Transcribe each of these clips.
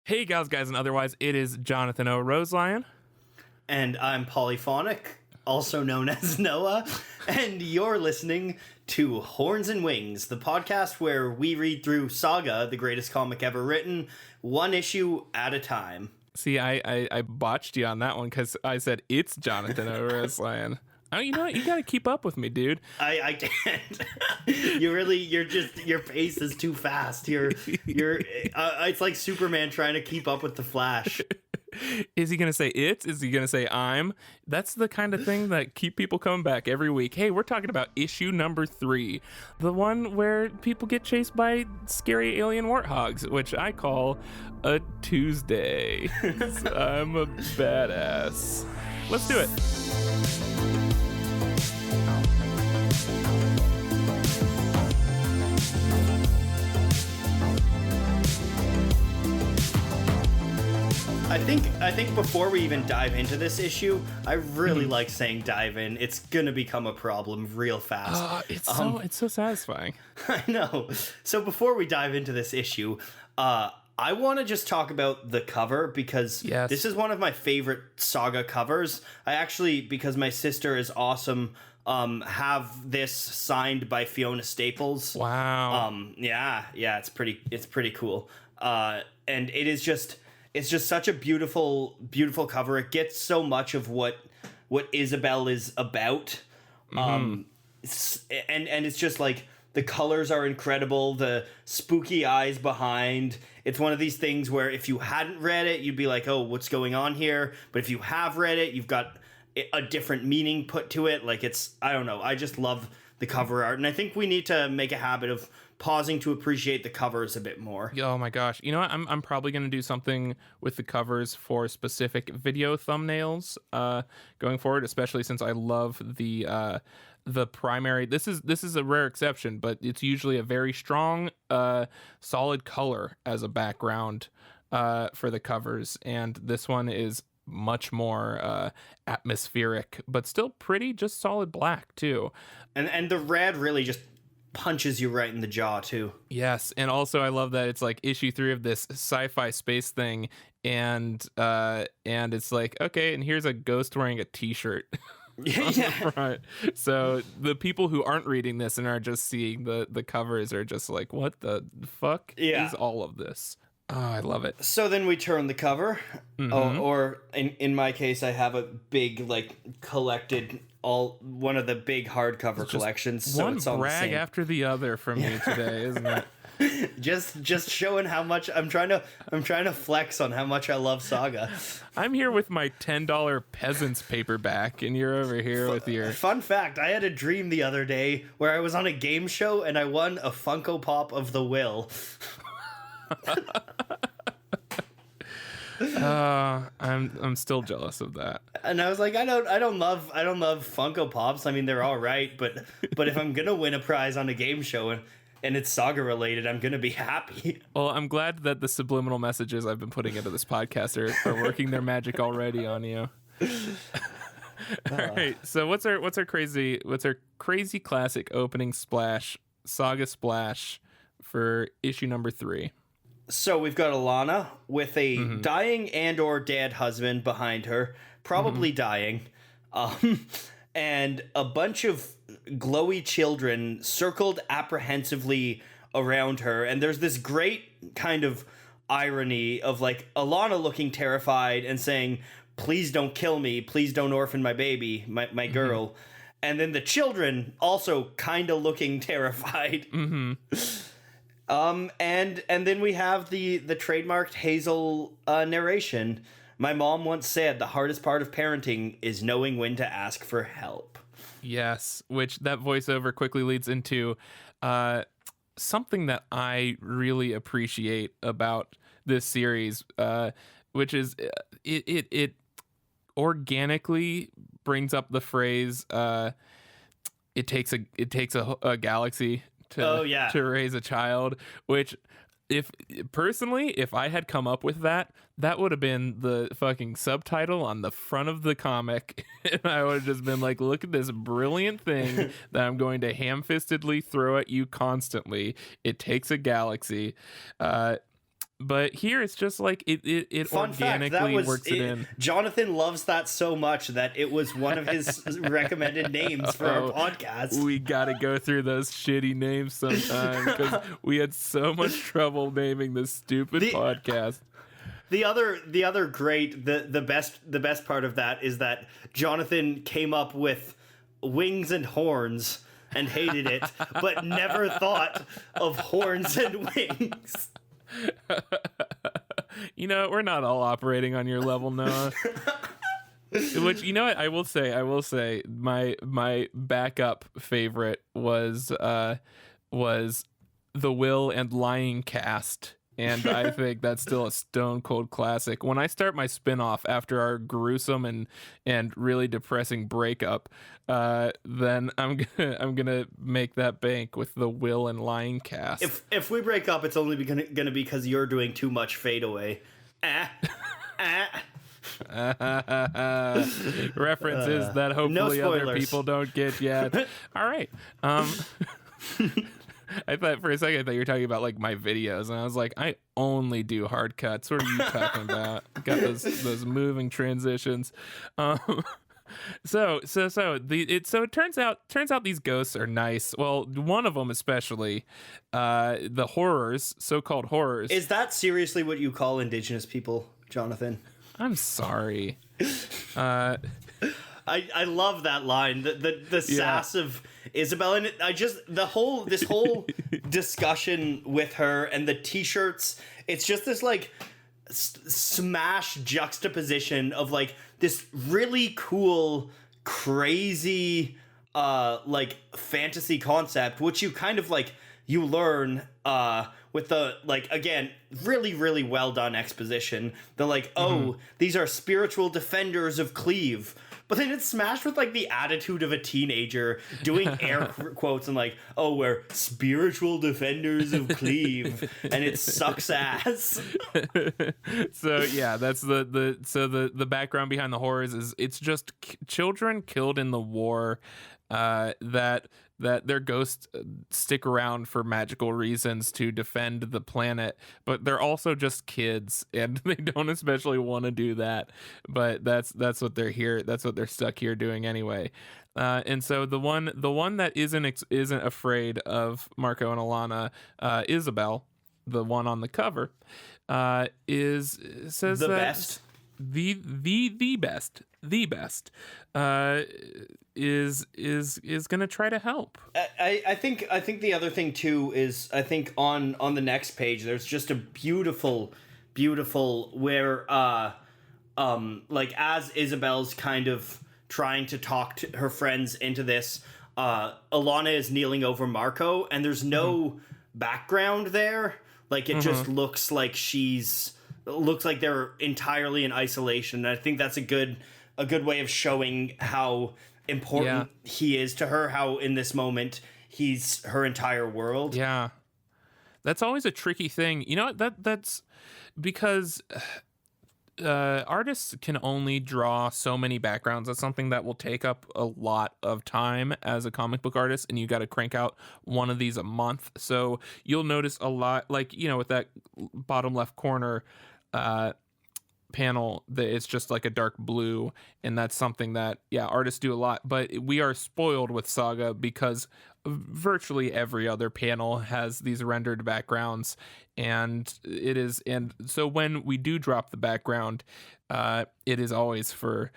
Hey, gals, guys, and otherwise, it is Jonathan O. Roselion. And I'm Polyphonic, also known as Noah, and you're listening to Horns and Wings, the podcast where we read through Saga, the greatest comic ever written, one issue at a time. See, I botched you on that one because I said it's Jonathan O. Roselion. Oh, you know what? You got to keep up with me, dude. I can't. Your pace is too fast. It's like Superman trying to keep up with the Flash. Is he going to say it? Is he going to say I'm? That's the kind of thing that keep people coming back every week. Hey, we're talking about issue number 3. The one where people get chased by scary alien warthogs, which I call a Tuesday. I'm a badass. Let's do it. I think before we even dive into this issue, I really like saying dive in. It's gonna become a problem real fast. It's so satisfying. I know. So before we dive into this issue, I want to just talk about the cover because This is one of my favorite Saga covers. I actually, because my sister is awesome, have this signed by Fiona Staples. Wow. Yeah, it's pretty cool. And it's just such a beautiful cover. It gets so much of what Isabel is about. And it's just like the colors are incredible, the spooky eyes behind. It's one of these things where if you hadn't read it, you'd be like, "Oh, what's going on here?" But if you have read it, you've got a different meaning put to it. Like I don't know. I just love the cover art, and I think we need to make a habit of pausing to appreciate the covers a bit more. Oh my gosh. You know what? I'm probably going to do something with the covers for specific video thumbnails going forward, especially since I love the primary. This is a rare exception, but it's usually a very strong solid color as a background for the covers, and this one is much more atmospheric, but still pretty just solid black too. And the red really just punches you right in the jaw too. Yes, and also I love that it's like issue 3 of this sci-fi space thing, and it's like, okay, and here's a ghost wearing a t-shirt. Yeah. Right. So the people who aren't reading this and are just seeing the covers are just like, what the fuck is all of this? Oh, I love it. So then we turn the cover, or in my case, I have a big collected one of the big hardcover collections. So one it's all brag the same. after the other from me today, isn't it? just showing how much I'm trying to flex on how much I love Saga. I'm here with my $10 Peasants paperback, and you're over here with your... Fun fact, I had a dream the other day where I was on a game show and I won a Funko Pop of the Will. I'm still jealous of that. And I was like, I don't love Funko Pops. I mean, they're all right, but if I'm gonna win a prize on a game show and it's Saga related, I'm gonna be happy. Well, I'm glad that the subliminal messages I've been putting into this podcast are working their magic already on you. All right. So what's our crazy classic opening splash, Saga splash for issue number 3? So we've got Alana with a dying and or dead husband behind her, probably dying, and a bunch of glowy children circled apprehensively around her. And there's this great kind of irony of like Alana looking terrified and saying, "Please don't kill me. Please don't orphan my baby, my girl." And then the children also kind of looking terrified. And then we have the trademarked Hazel narration. My mom once said the hardest part of parenting is knowing when to ask for help. Yes, which that voiceover quickly leads into something that I really appreciate about this series, which is it organically brings up the phrase it takes a galaxy to raise a child, which if I had come up with that would have been the fucking subtitle on the front of the comic. And I would have just been like, look at this brilliant thing that I'm going to ham-fistedly throw at you constantly. It takes a galaxy. But here it's just like it Fun fact, organically works it in. Jonathan loves that so much that it was one of his recommended names for our podcast. We got to go through those shitty names sometime because we had so much trouble naming this stupid podcast. The other great the best part of that is that Jonathan came up with wings and horns and hated it, but never thought of horns and wings. You know, we're not all operating on your level, Noah. Which, you know what, I will say my backup favorite was the Will and Lying cast. And I think that's still a stone cold classic. When I start my spinoff after our gruesome and really depressing breakup, then I'm gonna make that bank with the Will and Lying cast. If we break up, it's only gonna be because you're doing too much fade away. References that hopefully other people don't get yet. All right. I thought for a second you were talking about like my videos, and I was like, I only do hard cuts. What are you talking about? Got those moving transitions. So it turns out these ghosts are nice. Well, one of them especially, the horrors, so-called horrors. Is that seriously what you call Indigenous people, Jonathan? I'm sorry. I love that line. The sass of Isabel, and this whole discussion with her and the t-shirts. It's just this like smash juxtaposition of like this really cool, crazy, like fantasy concept, which you kind of like you learn with the like again really really well done exposition. The like these are spiritual defenders of Cleave. But then it's smashed with, like, the attitude of a teenager doing air quotes and, like, oh, we're spiritual defenders of Cleave, and it sucks ass. So, yeah, that's the background behind the horrors is it's just children killed in the war that their ghosts stick around for magical reasons to defend the planet, but they're also just kids and they don't especially want to do that, but that's what they're here, that's what they're stuck here doing anyway. And so the one that isn't afraid of Marco and Alana, Isabel, the one on the cover, says the that best the best is gonna try to help. I think the other thing too is I think on the next page there's just a beautiful where like as Isabel's kind of trying to talk to her friends into this, Alana is kneeling over Marco and there's no background there, like it just looks like they're entirely in isolation, and I think that's a good way of showing how important he is to her, how in this moment he's her entire world. Yeah. That's always a tricky thing. You know, that's because artists can only draw so many backgrounds. That's something that will take up a lot of time as a comic book artist, and you got to crank out one of these a month. So you'll notice a lot, like, you know, with that bottom left corner panel, that it's just like a dark blue, and that's something that artists do a lot, but we are spoiled with Saga because virtually every other panel has these rendered backgrounds, and so when we do drop the background, it is always for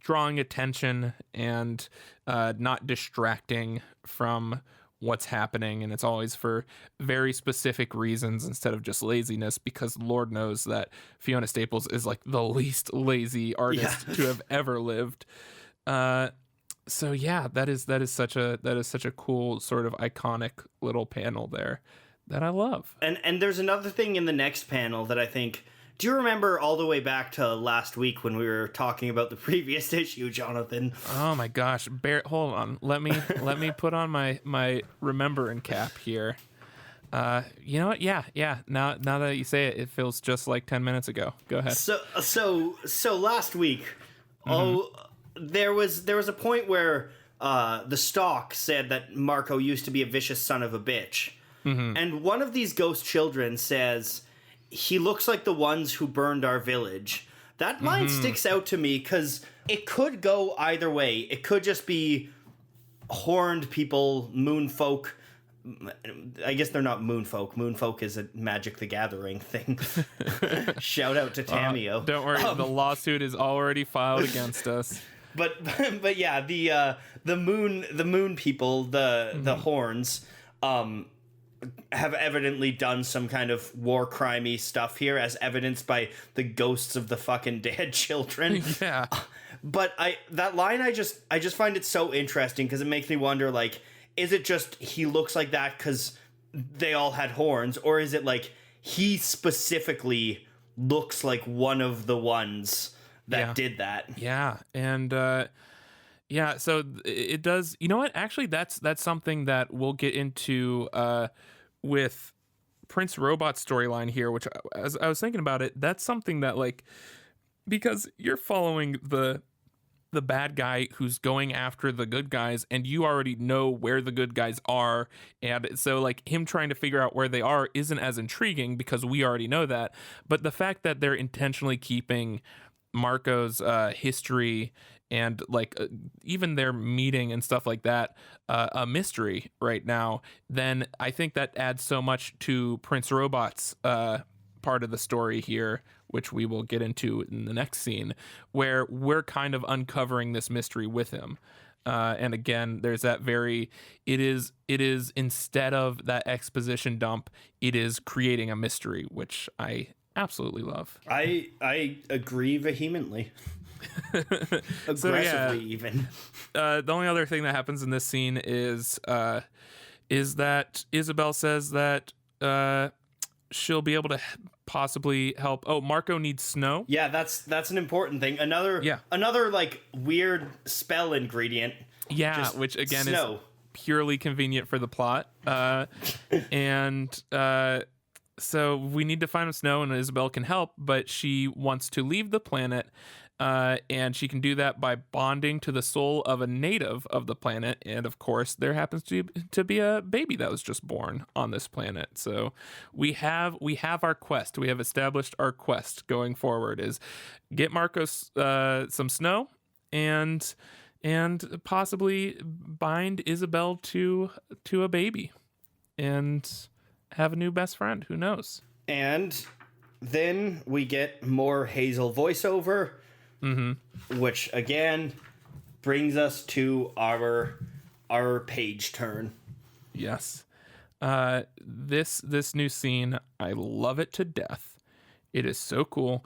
drawing attention and not distracting from what's happening, and it's always for very specific reasons instead of just laziness, because Lord knows that Fiona Staples is like the least lazy artist to have ever lived. So yeah, that is such a cool sort of iconic little panel there that I love. And there's another thing in the next panel that I think. Do you remember all the way back to last week when we were talking about the previous issue, Jonathan? Oh my gosh, hold on. Let me put on my remembering cap here. You know what? Yeah. Now that you say it, it feels just like 10 minutes ago. Go ahead. So last week, there was a point where the Stalk said that Marco used to be a vicious son of a bitch. And one of these ghost children says, "He looks like the ones who burned our village." That line sticks out to me because it could go either way. It could just be horned people, moon folk. I guess they're not moon folk. Moon folk is a Magic the Gathering thing. Shout out to Tamio. Don't worry, the lawsuit is already filed against us. But yeah, the moon people, the horns, have evidently done some kind of war crimey stuff here, as evidenced by the ghosts of the fucking dead children. Yeah. But that line, I just find it so interesting because it makes me wonder, like, is it just he looks like that because they all had horns, or is it like he specifically looks like one of the ones that did that? Yeah, and so it does. You know what? Actually, that's something that we'll get into with Prince Robot's storyline here, which, as I was thinking about it, that's something that, like, because you're following the bad guy who's going after the good guys, and you already know where the good guys are, and so, like, him trying to figure out where they are isn't as intriguing because we already know that. But the fact that they're intentionally keeping Marco's history and, like, even their meeting and stuff like that a mystery right now, then I think that adds so much to Prince Robot's part of the story here, which we will get into in the next scene, where we're kind of uncovering this mystery with him. And again, there's that it is instead of that exposition dump, it is creating a mystery, which I absolutely love. I agree vehemently. Aggressively, even. The only other thing that happens in this scene is that Isabel says that she'll be able to possibly help. Oh, Marco needs snow. Yeah, that's an important thing. Another like weird spell ingredient. Yeah, Just which again snow. is purely convenient for the plot. So we need to find him snow, and Isabel can help, but she wants to leave the planet. And she can do that by bonding to the soul of a native of the planet. And of course, there happens to be a baby that was just born on this planet. So we have our quest. We have established our quest going forward is get Marcos some snow and possibly bind Isabel to a baby and have a new best friend. Who knows? And then we get more Hazel voiceover. Which again brings us to our page turn. Yes. This new scene, I love it to death. It is so cool.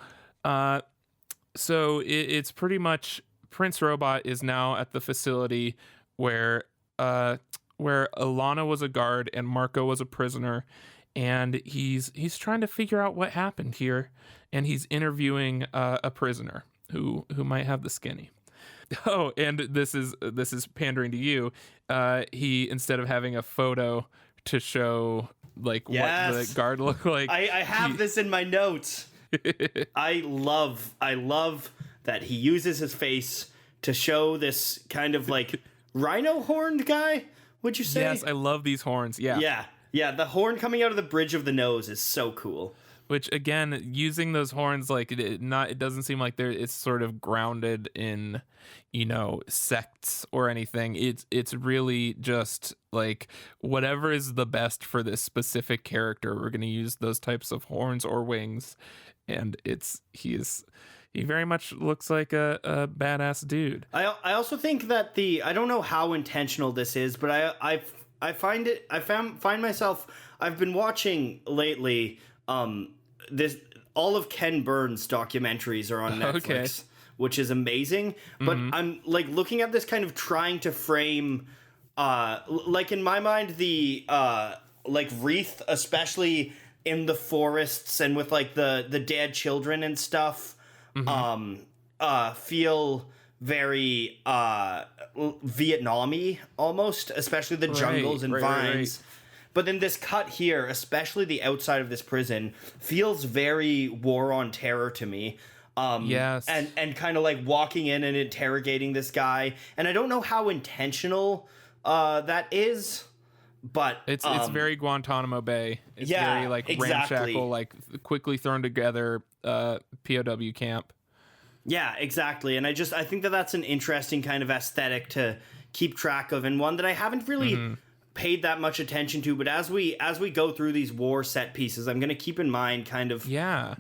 So it's pretty much Prince Robot is now at the facility where Alana was a guard and Marco was a prisoner, and he's trying to figure out what happened here, and he's interviewing a prisoner who might have the skinny. Oh, and this is pandering to you. He, instead of having a photo to show like what the guard looked like, I have this in my notes. I love that he uses his face to show this kind of like rhino horned guy. Would you say? Yes, I love these horns. Yeah. The horn coming out of the bridge of the nose is so cool. Which again, using those horns, like it doesn't seem like it's sort of grounded in, sects or anything. It's really just like whatever is the best for this specific character. We're going to use those types of horns or wings, and he very much looks like a badass dude. I also think that I don't know how intentional this is, but find myself, I've been watching lately. All of Ken Burns' documentaries are on Netflix, which is amazing. But I'm like looking at this kind of trying to frame, like in my mind, the like wreath, especially in the forests and with like the dead children and stuff, feel very Vietnam-y almost, especially the jungles and vines. Right. But then this cut here, especially the outside of this prison, feels very War on Terror to me. Yes. And kind of like walking in and interrogating this guy. And I don't know how intentional that is, but It's very Guantanamo Bay. It's yeah, very like exactly. ramshackle, like quickly thrown together POW camp. Yeah, exactly. And I think that that's an interesting kind of aesthetic to keep track of, and one that I haven't really paid that much attention to. But as we go through these war set pieces, I'm going to keep in mind kind of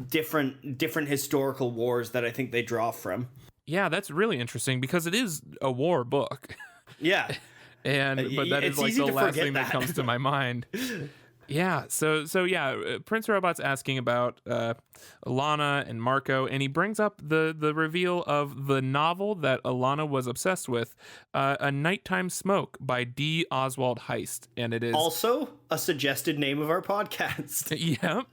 different historical wars that I think they draw from. Yeah, that's really interesting because it is a war book. Yeah. But that is like the last thing that comes to my mind. Yeah, so yeah, Prince Robot's asking about Alana and Marco, and he brings up the reveal of the novel that Alana was obsessed with, A Nighttime Smoke by D. Oswald Heist, and it is also a suggested name of our podcast. Yep.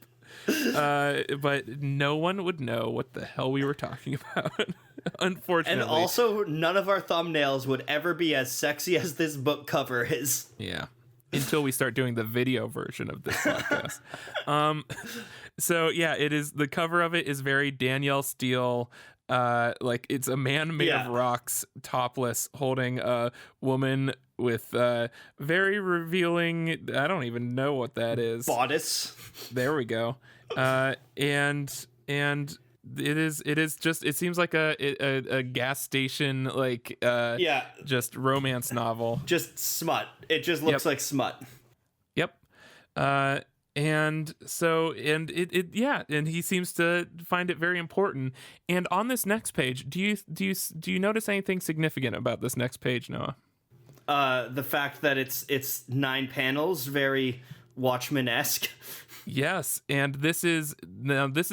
But no one would know what the hell we were talking about, unfortunately. And also, none of our thumbnails would ever be as sexy as this book cover is. Yeah. Until we start doing the video version of this podcast. So yeah, it is, the cover of it is very Danielle Steele. Like it's a man made of rocks, topless, holding a woman with very revealing, I don't even know what that is. Bodice. There we go. And it is just, it seems like a gas station, like just romance novel, just smut. It just looks like smut. Yep. And so, and and he seems to find it very important. And on this next page, do you notice anything significant about this next page, Noah? The fact that it's 9 panels, very Watchmen-esque. Yes, and this is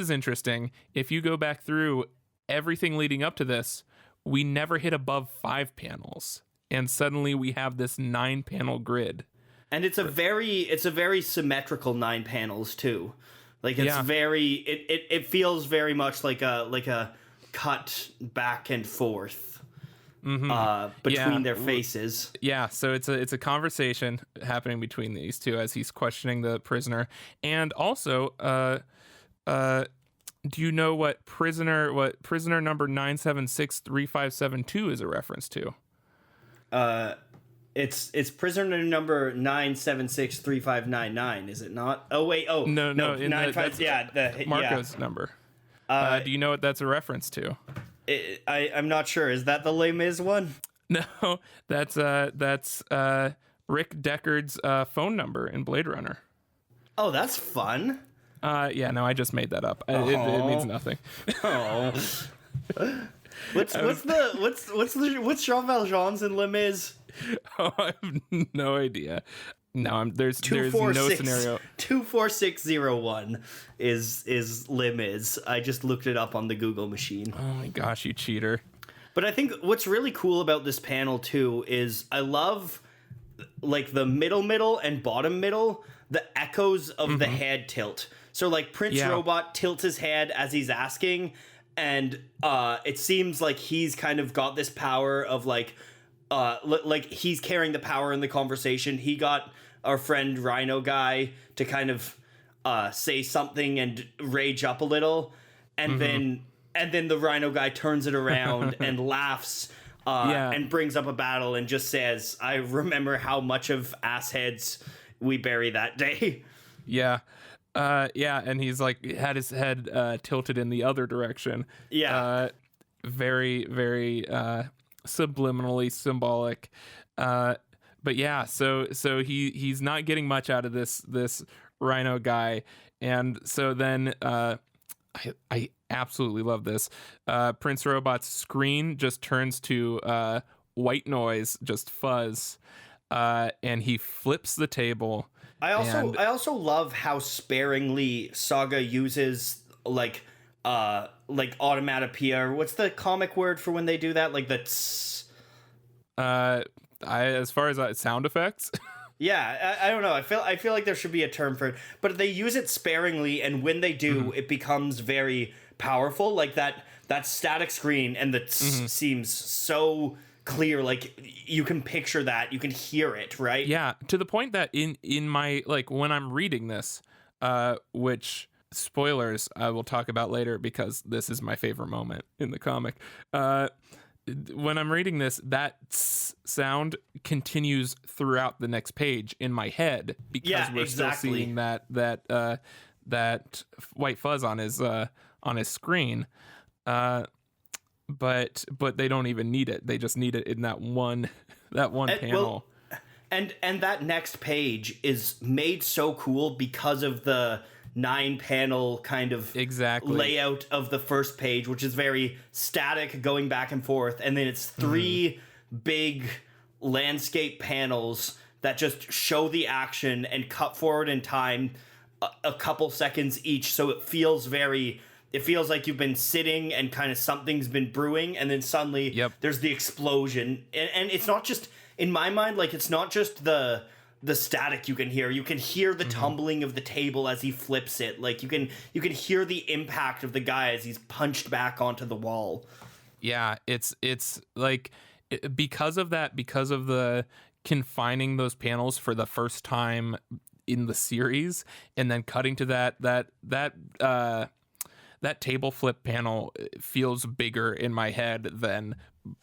interesting. If you go back through everything leading up to this, we never hit above 5 panels, and suddenly we have this 9-panel grid. And it's a very symmetrical 9 panels too. Like it's very it feels very much like a cut back and forth between their faces. Yeah, so it's a conversation happening between these two as he's questioning the prisoner. And also, do you know what prisoner number 9763572 is a reference to? It's prisoner number 9763599, is it not? Oh wait, no, that's Marco's number. Do you know what that's a reference to? I'm not sure. Is that the Les Mis one? No, that's Rick Deckard's phone number in Blade Runner. Oh, that's fun. Yeah, no, I just made that up. It means nothing. Oh. What's Jean Valjean's in Les Mis? Oh, I have no idea. No, there's no scenario. 24601 is Les Mis. I just looked it up on the Google machine. Oh my gosh, you cheater. But I think what's really cool about this panel too is I love like the middle and bottom middle, the echoes of the head tilt. So like Prince Robot tilts his head as he's asking, and it seems like he's kind of got this power of like he's carrying the power in the conversation. He got our friend Rhino guy to kind of say something and rage up a little, and then the Rhino guy turns it around and laughs and brings up a battle and just says, "I remember how much of assheads we bury that day." Yeah. And he's like had his head tilted in the other direction. Yeah. Very, very subliminally symbolic. But yeah, so he's not getting much out of this Rhino guy, and so then I absolutely love this. Prince Robot's screen just turns to white noise, just fuzz, and he flips the table. I also love how sparingly Saga uses like automatopoeia, or what's the comic word for when they do that? Like the tss. As far as sound effects. Yeah, I don't know. I feel like there should be a term for it, but they use it sparingly, and when they do, it becomes very powerful. Like that static screen and the seems so clear. Like you can picture that, you can hear it, right? Yeah, to the point that in my, like, when I'm reading this, which spoilers I will talk about later because this is my favorite moment in the comic. when I'm reading this, that sound continues throughout the next page in my head because we're still seeing that white fuzz on his screen. But they don't even need it. They just need it in that one panel. Well, and that next page is made so cool because of the 9-panel kind of layout of the first page, which is very static, going back and forth, and then it's 3 big landscape panels that just show the action and cut forward in time a couple seconds each, so it feels like you've been sitting and kind of something's been brewing, and then suddenly there's the explosion, and it's not just, in my mind, like, it's not just the static you can hear the tumbling of the table as he flips it, like you can hear the impact of the guy as he's punched back onto the wall. It's like, because of the confining those panels for the first time in the series, and then cutting to that table flip panel feels bigger in my head than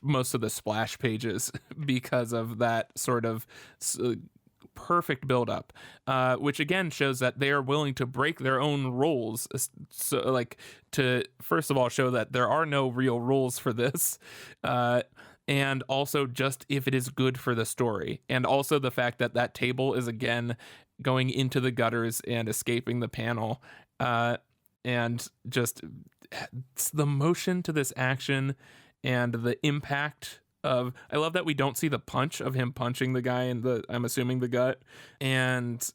most of the splash pages because of that sort of perfect buildup, which again shows that they are willing to break their own rules. So, like, to first of all show that there are no real rules for this, and also just if it is good for the story, and also the fact that that table is again going into the gutters and escaping the panel, and just the motion to this action and the impact of, I love that we don't see the punch of him punching the guy in I'm assuming the gut, and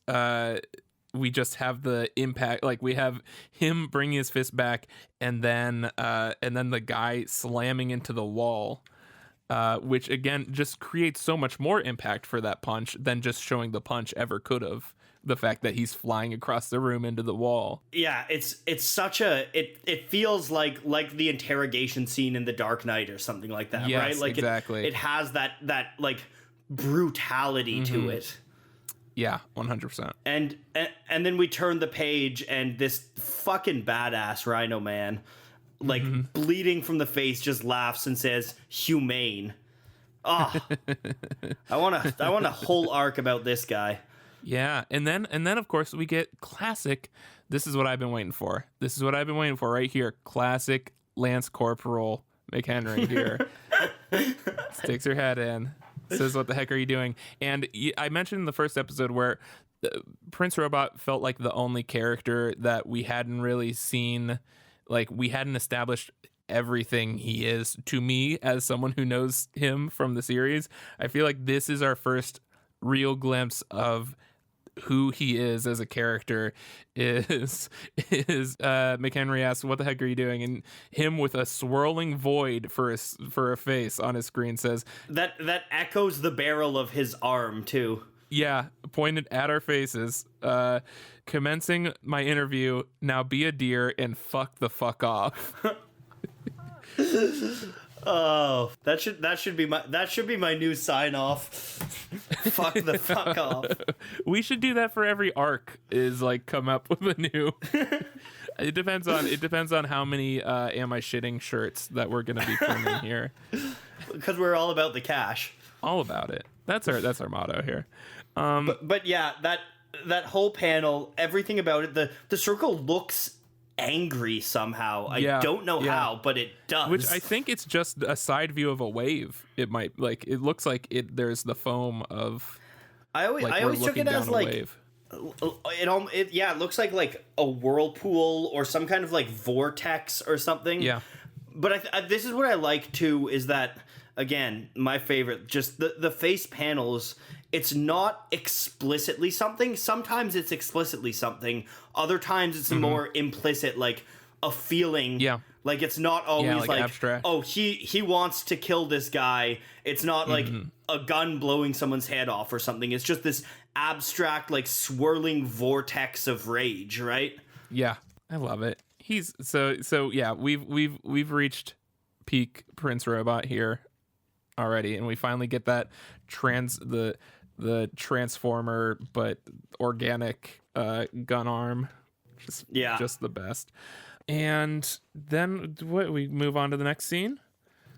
we just have the impact, like we have him bringing his fist back, and then the guy slamming into the wall, which again just creates so much more impact for that punch than just showing the punch ever could have. The fact that he's flying across the room into the wall. Yeah, it's such a it feels like the interrogation scene in The Dark Knight or something like that, yes, right? Like exactly. It has that like brutality to it. Yeah, 100%. And then we turn the page, and this fucking badass Rhino man, like bleeding from the face, just laughs and says, "Humane." Oh, I want a whole arc about this guy. Yeah, and then of course we get classic. This is what I've been waiting for. This is what I've been waiting for right here. Classic Lance Corporal McHenry here. Sticks her head in, says, "What the heck are you doing?" And I mentioned in the first episode where Prince Robot felt like the only character that we hadn't really seen, like we hadn't established everything he is to me as someone who knows him from the series. I feel like this is our first real glimpse of who he is as a character. Is McHenry asks, "What the heck are you doing?" And him, with a swirling void for a face on his screen, says that echoes the barrel of his arm too. Yeah, pointed at our faces. Commencing my interview. Now be a deer and fuck the fuck off. Oh, that should be my new sign off. Fuck the fuck off. We should do that for every arc. Is like come up with a new. It depends on how many am I shitting shirts that we're gonna be printing here. Because we're all about the cash. All about it. That's our motto here. But yeah, that whole panel, everything about it, the circle looks angry somehow. I don't know how, but it does. Which I think it's just a side view of a wave. It might, like, it looks like there's the foam of. I always took it as like wave. It looks like a whirlpool or some kind of like vortex or something. Yeah. But this is what I like too, is that, again, my favorite, just the face panels. It's not explicitly something. Sometimes it's explicitly something. Other times it's more implicit, like a feeling. Yeah. Like it's not always like abstract. Oh, he wants to kill this guy. It's not like a gun blowing someone's head off or something. It's just this abstract, like swirling vortex of rage, right? Yeah, I love it. He's so yeah. We've reached peak Prince Robot here already, and we finally get that the transformer but organic gun arm. Just the best. And then we move on to the next scene.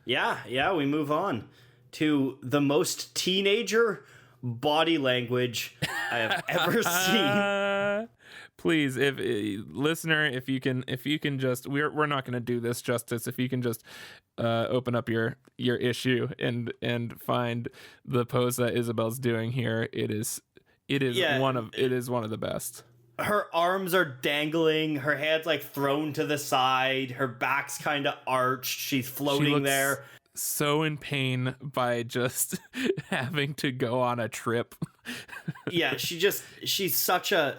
Yeah, we move on to the most teenager body language I have ever seen. Please, if listener, if you can just, we're not going to do this justice. If you can just open up your issue and find the pose that Isabel's doing here, it is one of the best. Her arms are dangling, her head's like thrown to the side, her back's kind of arched, she's floating there. So in pain by just having to go on a trip. Yeah, she's such a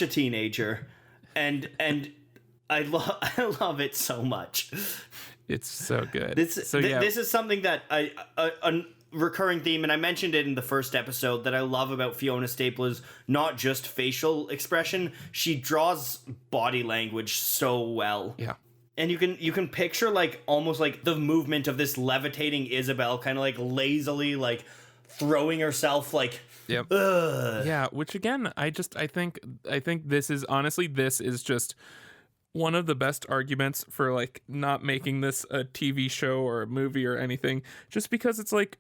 teenager, and I love it so much. It's so good. This is something that a recurring theme, and I mentioned it in the first episode, that I love about Fiona Staple is not just facial expression. She draws body language so well. Yeah. And you can picture like almost like the movement of this levitating Isabel, kind of like lazily like throwing herself like. Yep. Yeah, which again, I think this is just one of the best arguments for like not making this a TV show or a movie or anything, just because it's like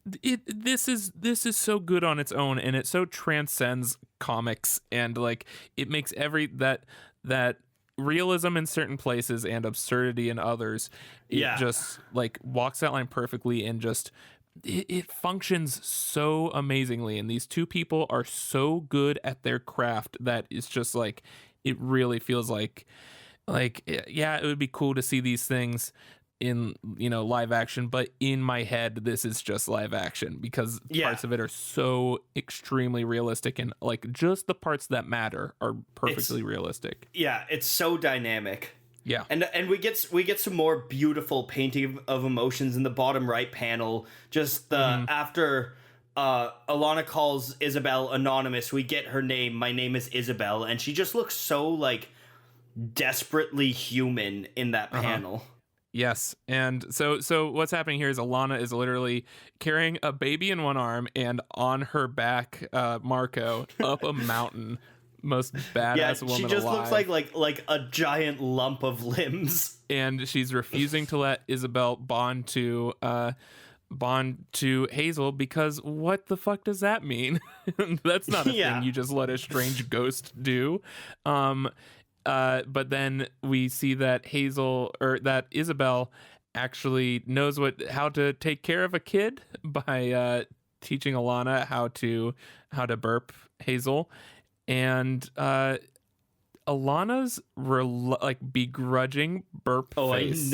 this is so good on its own, and it so transcends comics, and like it makes that realism in certain places and absurdity in others. It just like walks that line perfectly, and just it functions so amazingly, and these two people are so good at their craft that it's just like it really feels like yeah, it would be cool to see these things in live action, but in my head this is just live action because parts of it are so extremely realistic, and like just the parts that matter are perfectly realistic. Yeah, it's so dynamic. Yeah. And we get some more beautiful painting of emotions in the bottom right panel. Just after Alana calls Isabel anonymous, we get her name. My name is Isabel, and she just looks so like desperately human in that panel. Yes. And so what's happening here is Alana is literally carrying a baby in one arm and on her back Marco up a mountain. Most badass woman alive. She just looks like a giant lump of limbs. And she's refusing to let Isabel bond to Hazel, because what the fuck does that mean? That's not a thing you just let a strange ghost do. But then we see that that Isabel actually knows how to take care of a kid by teaching Alana how to burp Hazel. And Alana's begrudging burp face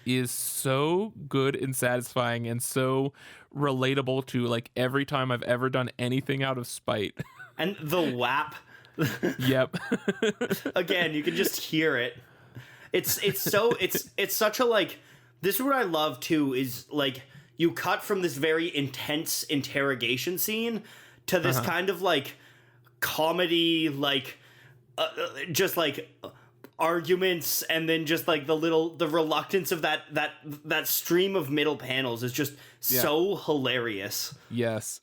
is so good and satisfying and so relatable to like every time I've ever done anything out of spite. And the whap. Yep. Again, you can just hear it. It's such a like, this is what I love too, is like you cut from this very intense interrogation scene to this kind of like comedy, like just like arguments, and then just like the reluctance of that stream of middle panels is just so hilarious. Yes.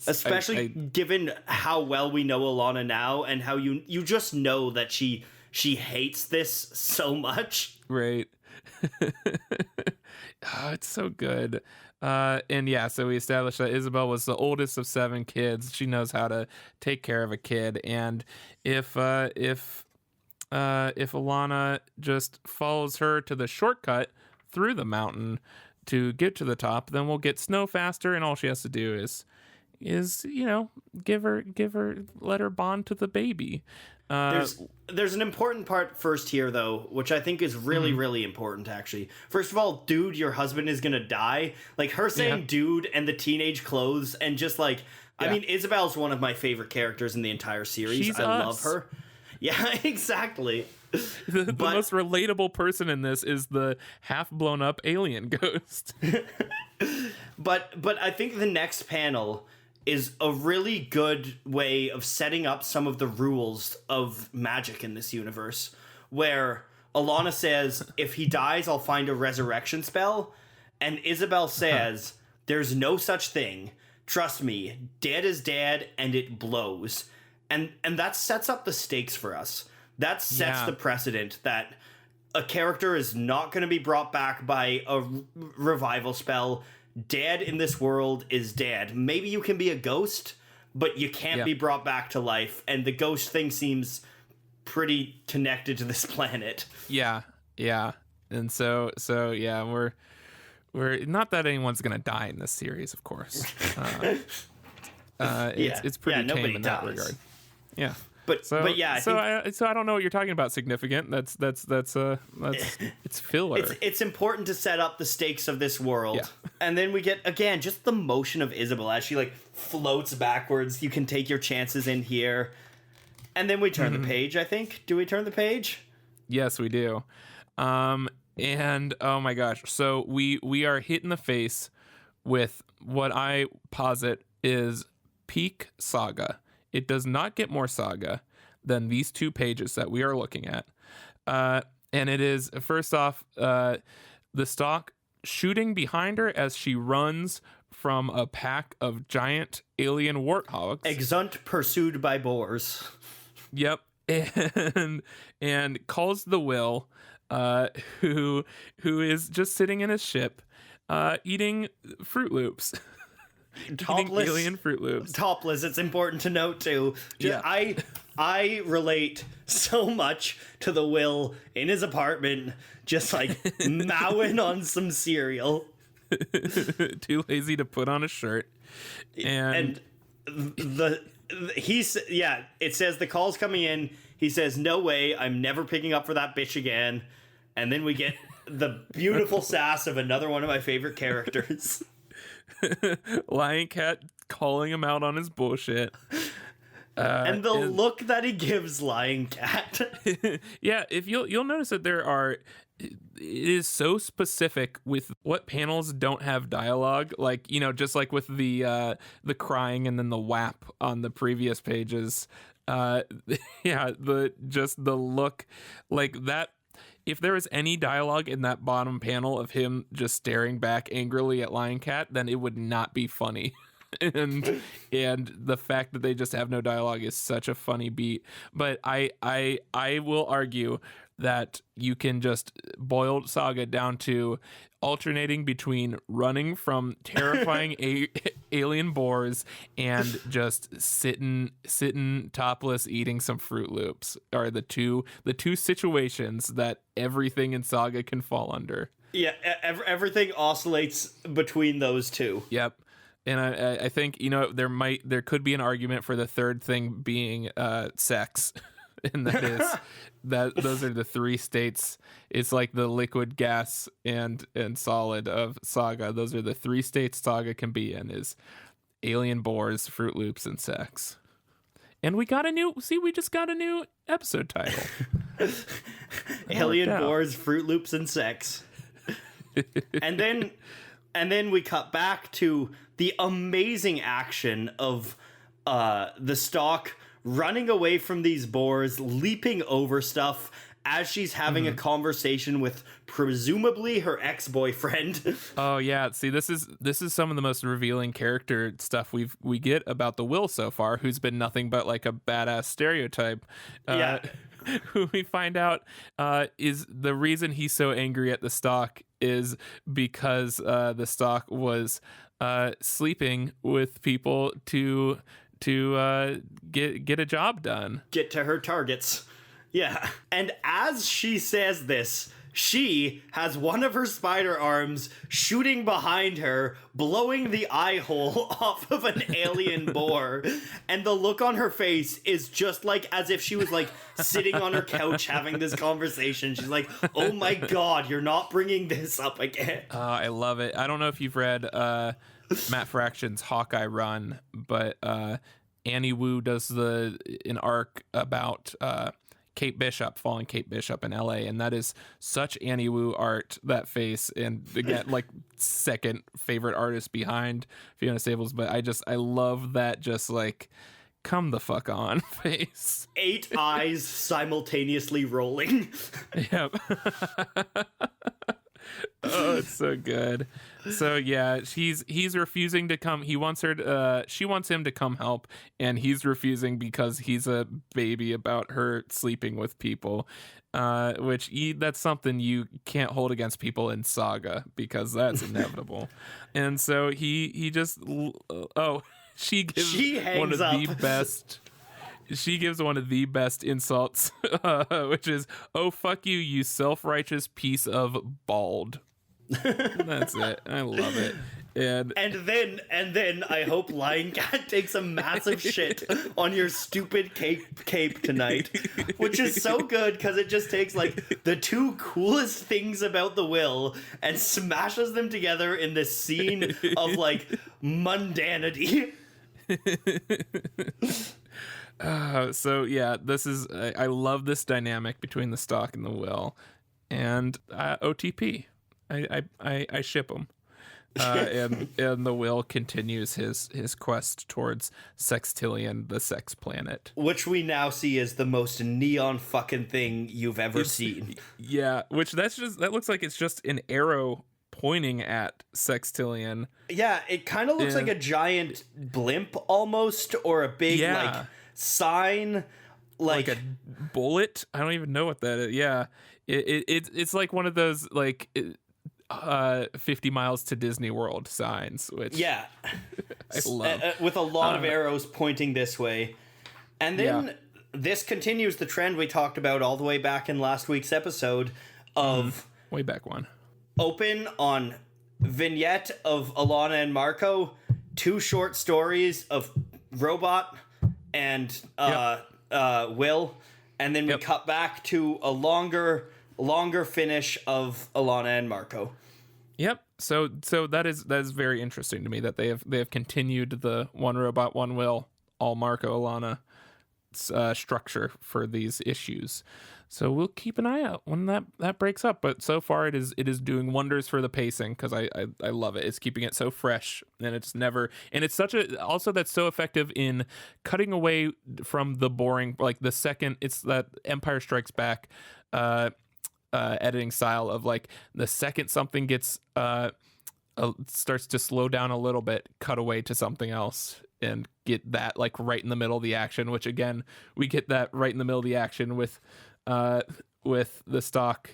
Especially given how well we know Alana now, and how you just know that she hates this so much. Right. Oh, it's so good. And yeah, so we established that Isabel was the oldest of 7 kids. She knows how to take care of a kid, and if Alana just follows her to the shortcut through the mountain to get to the top, then we'll get snow faster, and all she has to do is let her bond to the baby. There's an important part first here, though, which I think is really, really important, actually. First of all, dude, your husband is gonna die. Like, her saying dude and the teenage clothes, and just like, I mean, Isabel's one of my favorite characters in the entire series. Love her. Yeah, exactly. The most relatable person in this is the half blown up alien ghost. But I think the next panel is a really good way of setting up some of the rules of magic in this universe, where Alana says, if he dies, I'll find a resurrection spell. And Isabel says, there's no such thing. Trust me, dead is dead, and it blows. And that sets up the stakes for us. That sets the precedent that a character is not going to be brought back by a revival spell. Dead in this world is dead. Maybe you can be a ghost, but you can't be brought back to life. And the ghost thing seems pretty connected to this planet. Yeah. And so yeah, we're not that anyone's gonna die in this series, of course. It's pretty tame in that regard. Yeah. But yeah, I don't know what you're talking about. Significant. That's it's filler. It's important to set up the stakes of this world, and then we get again just the motion of Isabel as she like floats backwards. You can take your chances in here, and then we turn the page. I think. Do we turn the page? Yes, we do. And oh my gosh, so we are hit in the face with what I posit is peak Saga. It does not get more Saga than these 2 pages that we are looking at. And it is, first off, the Stalk shooting behind her as she runs from a pack of giant alien warthogs. Exeunt pursued by boars. Yep. And calls the Will, who is just sitting in his ship, eating Fruit Loops. Topless, alien Fruit Loops. Topless. It's important to note too. I relate so much to the Will in his apartment, just like mowing on some cereal. Too lazy to put on a shirt, and it says the call's coming in. He says, "No way, I'm never picking up for that bitch again." And then we get the beautiful sass of another one of my favorite characters. Lion Cat calling him out on his bullshit. And the look that he gives Lion Cat. Yeah, if you'll notice that it is so specific with what panels don't have dialogue, like, you know, just like with the crying and then the whap on the previous pages. The look like that. If there was any dialogue in that bottom panel of him just staring back angrily at Lion Cat, then it would not be funny. and the fact that they just have no dialogue is such a funny beat. But I will argue that you can just boil Saga down to alternating between running from terrifying alien boars and just sitting topless eating some Fruit Loops are the two situations that everything in Saga can fall under. Yeah, everything oscillates between those two. Yep. And I think, you know, there could be an argument for the third thing being sex. And that is that those are the 3 states. It's like the liquid, gas, and solid of Saga. Those are the 3 states Saga can be in: is alien boars, Fruit Loops, and sex. And we just got a new episode title. Alien boars, Fruit Loops, and sex. and then we cut back to the amazing action of the Stalk running away from these boars, leaping over stuff as she's having a conversation with presumably her ex-boyfriend. Oh yeah, see, this is some of the most revealing character stuff we get about the Will so far, who's been nothing but like a badass stereotype. Who we find out is the reason he's so angry at the Stalk is because the Stalk was sleeping with people to get a job done. Get to her targets. Yeah. And as she says this, she has one of her spider arms shooting behind her, blowing the eye hole off of an alien boar. And the look on her face is just like as if she was like sitting on her couch having this conversation. She's like, oh my God, you're not bringing this up again. I love it. I don't know if you've read Matt Fraction's Hawkeye run, but Annie Wu does an arc about Kate Bishop, fallen Kate Bishop in LA, and that is such Annie Wu art, that face, and again, like second favorite artist behind Fiona Staples, but I love that just like come the fuck on face. 8 eyes simultaneously rolling. Yep. Oh, it's So good. So yeah, he's refusing to come. He wants her to, she wants him to come help, and he's refusing because he's a baby about her sleeping with people. That's something you can't hold against people in Saga, because that's inevitable. And so he just she gives She one of hangs the up. best. She gives one of the best insults, which is, "Oh, fuck you, you self-righteous piece of bald." That's it. I love it. And then I hope Lion Cat takes a massive shit on your stupid cape tonight, which is so good because it just takes like the two coolest things about the Will and smashes them together in this scene of like mundanity. So yeah, this is I love this dynamic between the Stalk and the Will, and OTP. I ship them. And the Will continues his quest towards Sextillion, the sex planet, Which we now see as the most neon fucking thing you've ever seen. Yeah, that looks like it's just an arrow pointing at Sextillion. Yeah, it kind of looks like a giant blimp almost, or a big like sign, like a bullet. I don't even know what that is. Yeah, it's like one of those like 50 miles to Disney World signs, which I love, with a lot of arrows pointing this way. And then this continues the trend we talked about all the way back in last week's episode of way back one. Open on vignette of Alana and Marco, 2 short stories of Robot and Will, and then we cut back to a longer finish of Alana and Marco. Yep. So that is very interesting to me that they have continued the one Robot, one Will, all Marco, Alana structure for these issues. So we'll keep an eye out when that breaks up. But so far it is doing wonders for the pacing, because I love it. It's keeping it so fresh, and it's such also that's so effective in cutting away from the boring, like the second it's that Empire Strikes Back editing style of like the second something gets starts to slow down a little bit, cut away to something else and get that like right in the middle of the action, which again we get that right in the middle of the action with the Stalk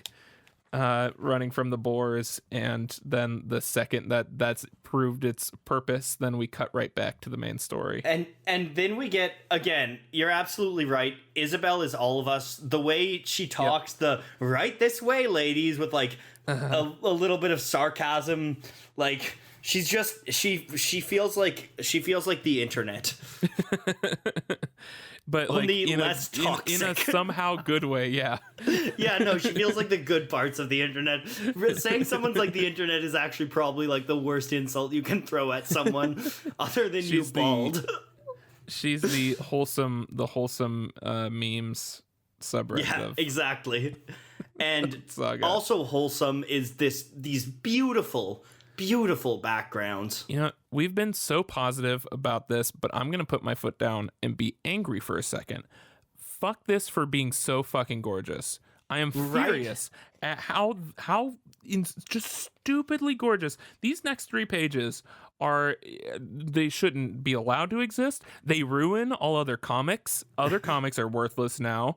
running from the Boars, and then the second that's proved its purpose, then we cut right back to the main story. And then we get, again, you're absolutely right, Isabel is all of us. The way she talks, the right this way, ladies, with like a little bit of sarcasm, like she's just she feels like the internet. But only like less toxic. In a somehow good way, yeah. Yeah, no, she feels like the good parts of the internet. Saying someone's like the internet is actually probably like the worst insult you can throw at someone, other than you bald. She's the wholesome memes subreddit. Yeah, exactly. And Saga. Also wholesome is these beautiful backgrounds. You know, we've been so positive about this, but I'm going to put my foot down and be angry for a second. Fuck this for being so fucking gorgeous. I am furious at how just stupidly gorgeous. These next 3 pages they shouldn't be allowed to exist. They ruin all other comics. Other comics are worthless now.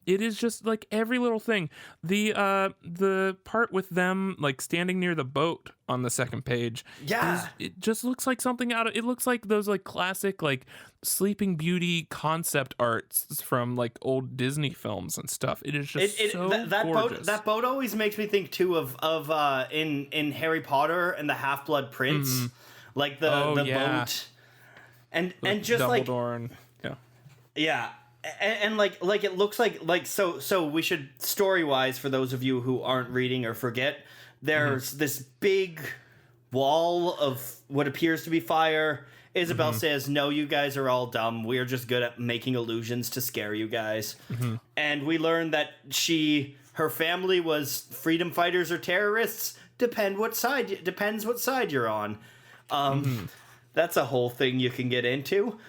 It is just like every little thing. The part with them like standing near the boat on the second page. Yeah. It just looks like something it looks like those like classic like Sleeping Beauty concept arts from like old Disney films and stuff. It is just that gorgeous. That boat always makes me think too of in Harry Potter and the Half-Blood Prince, like the boat, and just Dumbledore and like it looks like so we should, story-wise, for those of you who aren't reading or forget, there's this big wall of what appears to be fire. Isabel says, "No, you guys are all dumb. We're just good at making illusions to scare you guys." And we learn that her family was freedom fighters or terrorists. Depends what side you're on. That's a whole thing you can get into.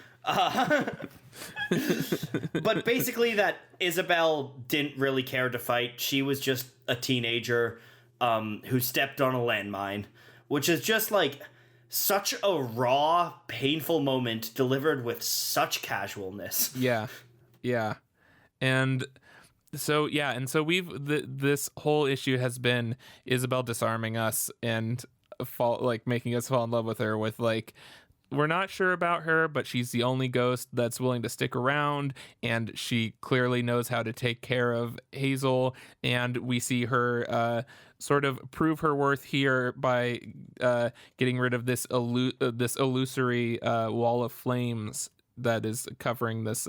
But basically that Isabel didn't really care to fight. She was just a teenager who stepped on a landmine, which is just like such a raw, painful moment delivered with such casualness. Yeah. Yeah. And so this whole issue has been Isabel disarming us and making us fall in love with her with like, we're not sure about her, but she's the only ghost that's willing to stick around, and she clearly knows how to take care of Hazel, and we see her sort of prove her worth here by getting rid of this illusory wall of flames that is covering this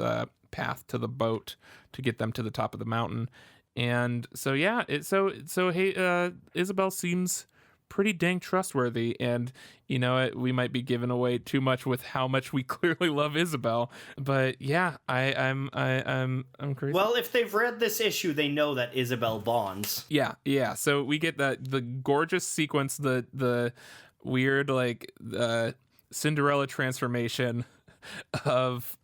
path to the boat to get them to the top of the mountain. And so yeah, Isabel seems pretty dang trustworthy, and you know we might be giving away too much with how much we clearly love Isabel, but yeah, I'm crazy. Well, if they've read this issue, they know that Isabel bonds. Yeah. So we get the gorgeous sequence, the weird like Cinderella transformation of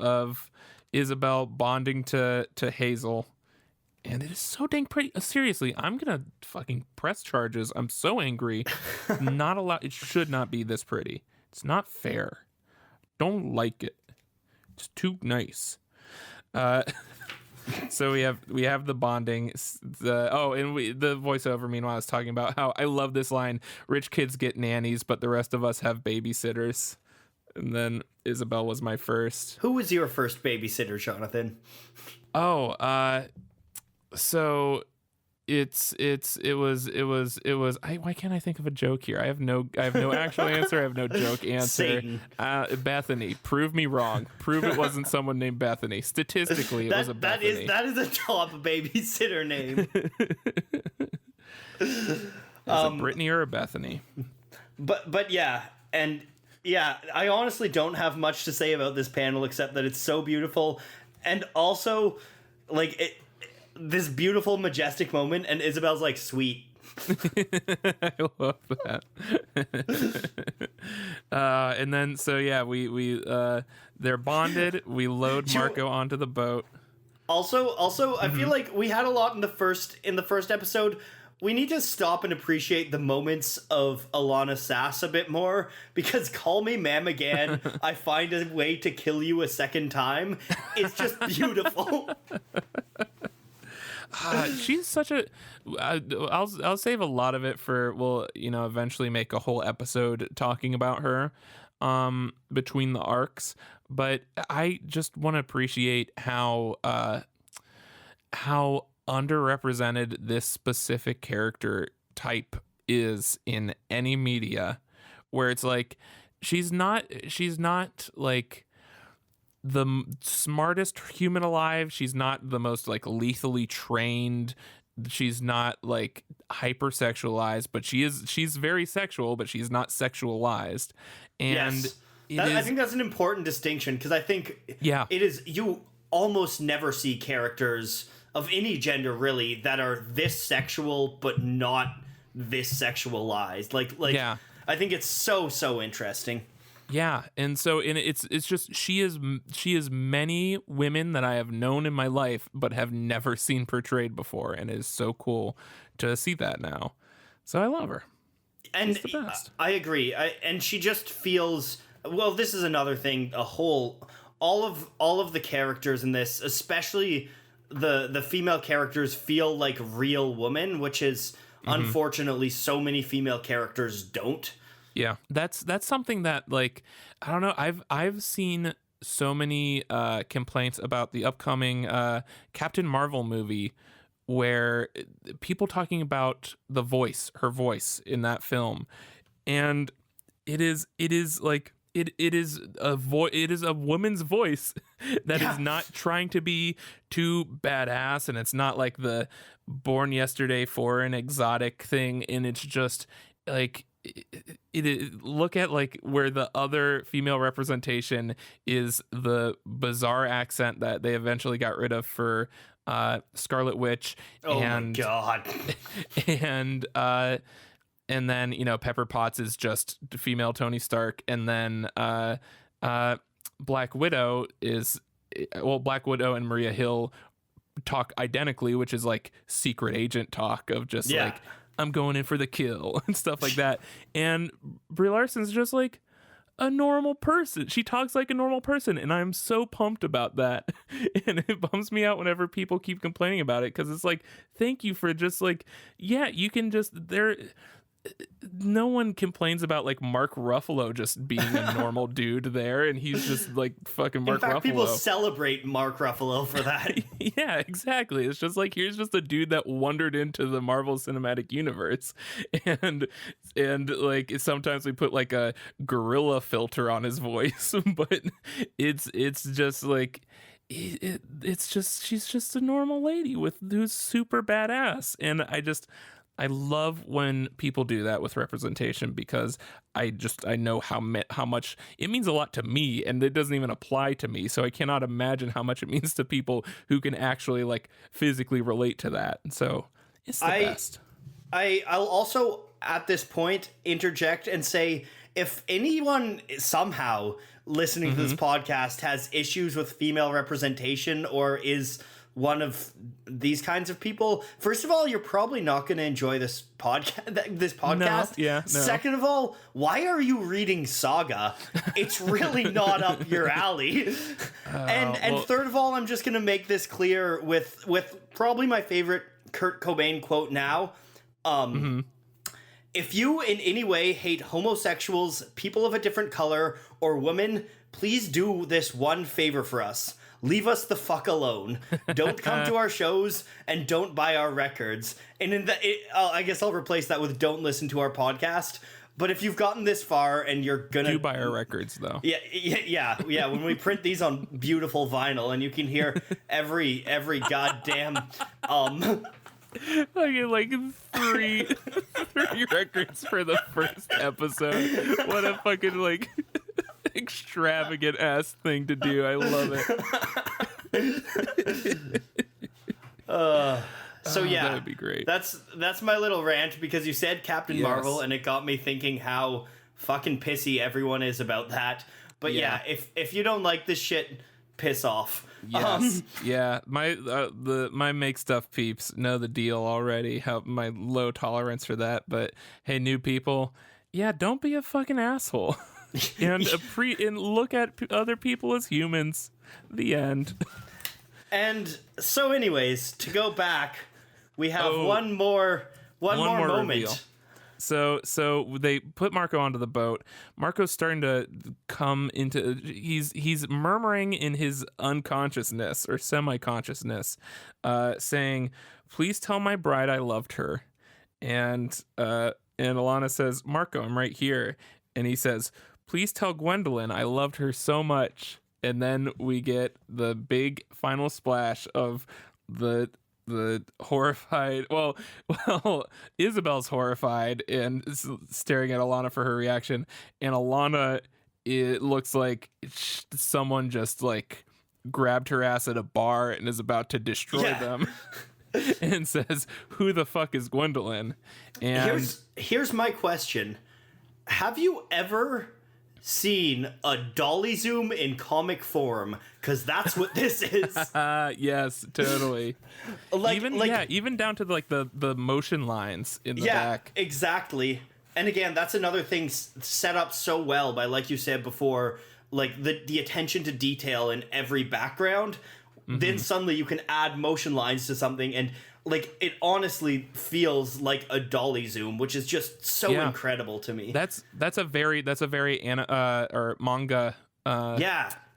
Isabel bonding to Hazel. And it is so dang pretty. Seriously, I'm going to fucking press charges. I'm so angry. Not allowed. It should not be this pretty. It's not fair. Don't like it. It's too nice. So we have the bonding. The voiceover, meanwhile, is talking about how I love this line. Rich kids get nannies, but the rest of us have babysitters. And then Isabel was my first. Who was your first babysitter, Jonathan? So it was why can't I think of a joke here? I have no actual answer. I have no joke answer. Satan. Bethany, prove me wrong. Prove it wasn't someone named Bethany. Statistically, it was a Bethany. That is a top babysitter name. Is a Brittany or a Bethany? But yeah, and yeah, I honestly don't have much to say about this panel except that it's so beautiful, and also like this beautiful, majestic moment, and Isabel's like, sweet. I love that. And then, so yeah, we they're bonded. We load Marco onto the boat. Also, I feel like we had a lot in the first episode. We need to stop and appreciate the moments of Alana sass a bit more, because call me ma'am again, I find a way to kill you a second time. It's just beautiful. She's such a I'll save a lot of it for, we'll eventually make a whole episode talking about her between the arcs, but I just want to appreciate how underrepresented this specific character type is in any media, where it's like she's not like the smartest human alive. She's not the most like lethally trained. She's not like hypersexualized, but she's very sexual, but she's not sexualized. And yes. I think that's an important distinction, because I think it is, you almost never see characters of any gender really that are this sexual but not this sexualized. Like I think it's so interesting. Yeah, and so it's just she is many women that I have known in my life but have never seen portrayed before, and it is so cool to see that now. So I love her. And she's the best. I agree. And she just feels, well, this is another thing, all of the characters in this, especially the female characters, feel like real women, which is unfortunately so many female characters don't. Yeah, that's something that, like, I don't know. I've seen so many complaints about the upcoming Captain Marvel movie, where people talking about her voice in that film, and it is like it is a woman's voice that is not trying to be too badass, and it's not like the Born Yesterday foreign exotic thing, and it's just like. Look at like where the other female representation is the bizarre accent that they eventually got rid of for Scarlet Witch. Oh my god. And then Pepper Potts is just female Tony Stark, and then Black Widow and Maria Hill talk identically, which is like secret agent talk of just like I'm going in for the kill and stuff like that. And Brie Larson's just like a normal person. She talks like a normal person, and I'm so pumped about that. And it bums me out whenever people keep complaining about it, because it's like, thank you for just like, yeah, you can just there. No one complains about like Mark Ruffalo just being a normal dude there, and he's just like fucking Mark Ruffalo. In fact, people celebrate Mark Ruffalo for that. Yeah, exactly. It's just like, here's just a dude that wandered into the Marvel Cinematic Universe, and like sometimes we put like a gorilla filter on his voice, but it's just like. It's just, she's just a normal lady who's super badass, and I love when people do that with representation, because I know how much it means a lot to me, and it doesn't even apply to me. So I cannot imagine how much it means to people who can actually like physically relate to that. And so it's the best. I'll also at this point interject and say, if anyone somehow listening to this podcast has issues with female representation or is one of these kinds of people, first of all, you're probably not going to enjoy this podcast. No. Second of all, why are you reading Saga? It's really not up your alley. And third of all, I'm just going to make this clear with probably my favorite Kurt Cobain quote now. If you in any way hate homosexuals, people of a different color, or women, please do this one favor for us. Leave us the fuck alone. Don't come to our shows, and don't buy our records. And I guess I'll replace that with don't listen to our podcast. But if you've gotten this far and you're gonna do buy our records, though. Yeah. When we print these on beautiful vinyl, and you can hear every goddamn like three records for the first episode. What a fucking like extravagant ass thing to do. I love it. So yeah, that would be great. That's my little rant, because you said Captain Marvel, and it got me thinking how fucking pissy everyone is about that. But yeah, if you don't like this shit, piss off. Yes. Yeah. My make stuff peeps know the deal already. How my low tolerance for that. But hey, new people, yeah, don't be a fucking asshole. And and look at other people as humans. The end. And so, anyways, to go back, we have one more moment. Reveal. So they put Marco onto the boat. Marco's starting to come into, he's murmuring in his unconsciousness or semi-consciousness, saying, "Please tell my bride I loved her." And Alana says, "Marco, I'm right here." And he says, "Please tell Gwendolyn I loved her so much." And then we get the big final splash of the horrified, well, Isabel's horrified and staring at Alana for her reaction, and Alana, it looks like someone just like grabbed her ass at a bar and is about to destroy them. And says, "Who the fuck is Gwendolyn?" And here's my question: have you ever seen a dolly zoom in comic form? Because that's what this is. Yes, totally. Even down to like the motion lines in the back. Exactly. And again, that's another thing set up so well by, like you said before, like the attention to detail in every background. Then suddenly you can add motion lines to something, and like it honestly feels like a dolly zoom, which is just so incredible to me. That's a very or manga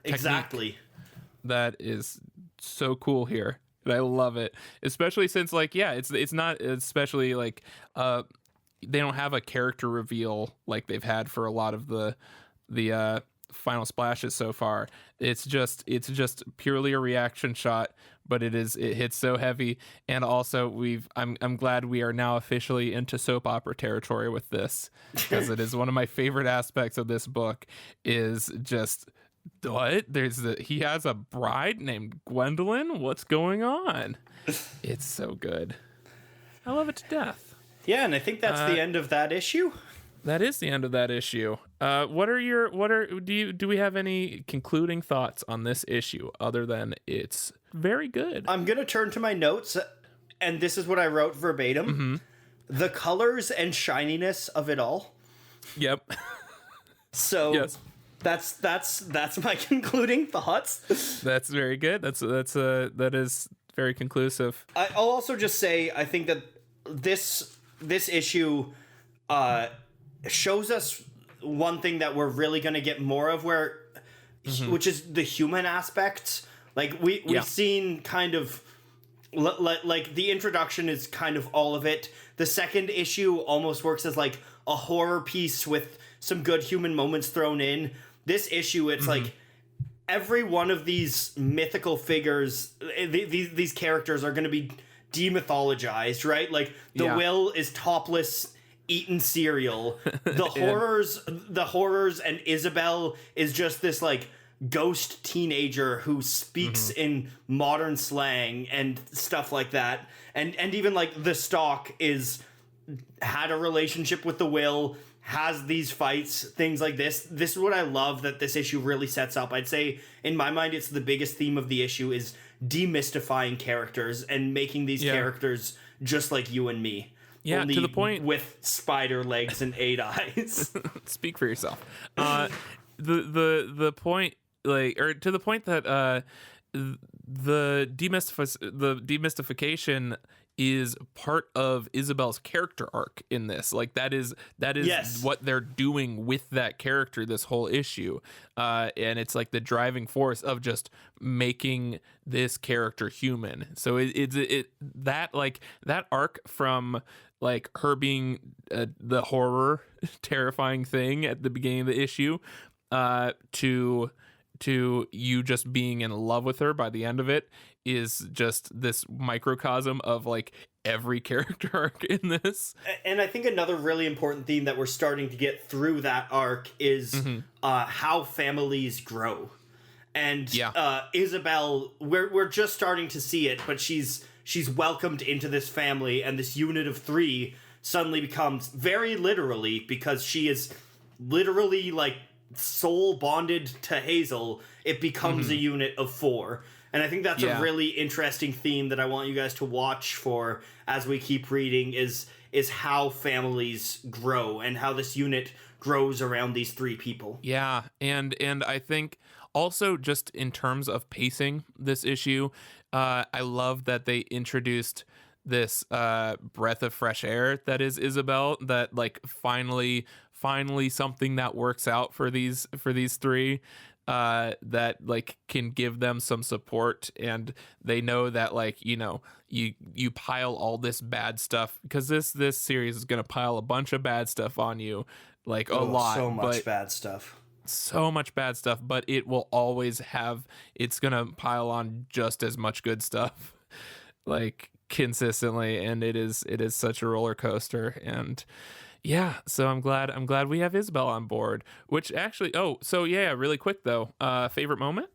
exactly. That is so cool here. And I love it, especially since like it's not especially like they don't have a character reveal like they've had for a lot of the final splashes so far. It's just purely a reaction shot, but it hits so heavy. And also I'm glad we are now officially into soap opera territory with this, because it is one of my favorite aspects of this book is just what he has a bride named Gwendolyn. What's going on? It's so good. I love it to death. Yeah, and I think that's the end of that issue. That is the end of that issue. Do we have any concluding thoughts on this issue other than it's very good? I'm going to turn to my notes, and this is what I wrote verbatim. the colors and shininess of it all. Yep. So Yes. that's my concluding thoughts. That's very good. That is very conclusive. I'll also just say I think that this issue shows us one thing that we're really going to get more of, which is the human aspects. Like we've seen kind of like the introduction is kind of all of it. The second issue almost works as like a horror piece with some good human moments thrown in. This issue, it's like every one of these mythical figures, these characters are going to be demythologized, right? Like the Will is topless, eating cereal. The horrors, and Isabel is just this like ghost teenager who speaks in modern slang and stuff like that. And even like the Stalk had a relationship with the Will, has these fights, things like this. This is what I love that this issue really sets up. I'd say in my mind it's the biggest theme of the issue is demystifying characters and making these characters just like you and me. Yeah, only to the point with spider legs and 8 eyes. Speak for yourself. The point, like, or to the point that the demystification is part of Isabel's character arc in this. Like that is what they're doing with that character this whole issue, and it's like the driving force of just making this character human. So that arc from like her being the horror terrifying thing at the beginning of the issue to you just being in love with her by the end of it is just this microcosm of like every character arc in this. And I think another really important theme that we're starting to get through that arc is how families grow. And Isabel, we're just starting to see it, but she's welcomed into this family, and this unit of 3 suddenly becomes very literally, because she is literally like soul bonded to Hazel, it becomes a unit of 4. And I think that's a really interesting theme that I want you guys to watch for as we keep reading is how families grow and how this unit grows around these 3 people. Yeah, and I think also just in terms of pacing this issue, I love that they introduced this breath of fresh air that is Isabel, that like finally something that works out for these 3, that like can give them some support, and they know that like, you know, you pile all this bad stuff, because this series is going to pile a bunch of bad stuff on you, like so much bad stuff, but it will always it's going to pile on just as much good stuff like consistently, and it is such a roller coaster. And yeah, so I'm glad we have Isabel on board, which actually, really quick though, favorite moment?